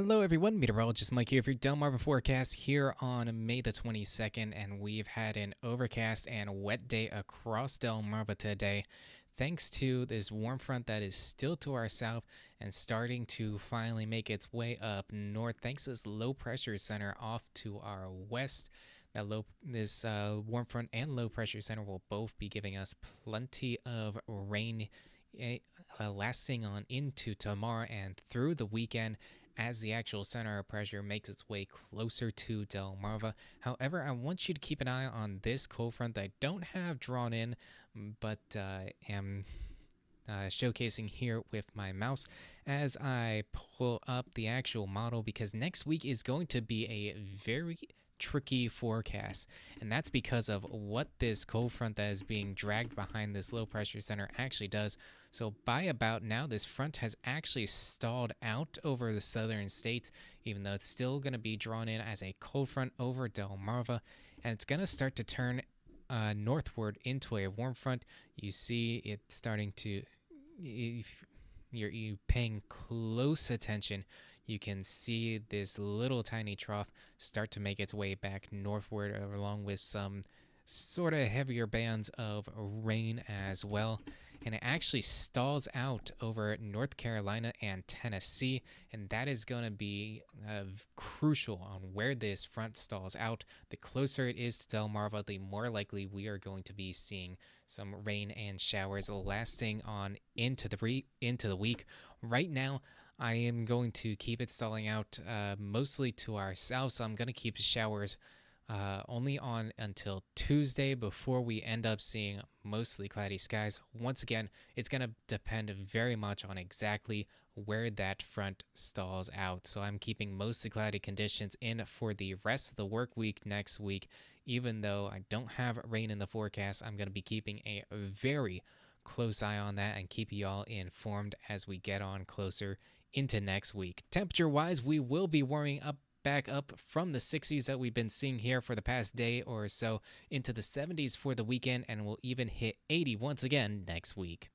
Hello, everyone. Meteorologist Mike here for Delmarva Forecast here on May the 22nd, and we've had an overcast and wet day across Delmarva today, thanks to this warm front that is still to our south and starting to finally make its way up north. Thanks to this low pressure center off to our west. This warm front and low pressure center will both be giving us plenty of rain. Lasting on into tomorrow and through the weekend as the actual center of pressure makes its way closer to Delmarva. However, I want you to keep an eye on this cold front that I don't have drawn in, but am showcasing here with my mouse as I pull up the actual model, because next week is going to be a very tricky forecast, and that's because of what this cold front that is being dragged behind this low pressure center actually does. So by about now, this front has actually stalled out over the southern states, even though it's still going to be drawn in as a cold front over Delmarva, and it's going to start to turn northward into a warm front. You see it starting to, if you're paying close attention, you can see this little tiny trough start to make its way back northward, along with some sort of heavier bands of rain as well. And it actually stalls out over North Carolina and Tennessee, and that is going to be crucial on where this front stalls out. The closer it is to Delmarva, the more likely we are going to be seeing some rain and showers lasting on into the week. Right now, I am going to keep it stalling out mostly to our south, so I'm going to keep showers only on until Tuesday before we end up seeing mostly cloudy skies. Once again, it's going to depend very much on exactly where that front stalls out. So I'm keeping mostly cloudy conditions in for the rest of the work week next week. Even though I don't have rain in the forecast, I'm going to be keeping a very close eye on that and keep you all informed as we get on closer into next week. Temperature wise, we will be warming up back up from the 60s that we've been seeing here for the past day or so into the 70s for the weekend, and we'll even hit 80 once again next week.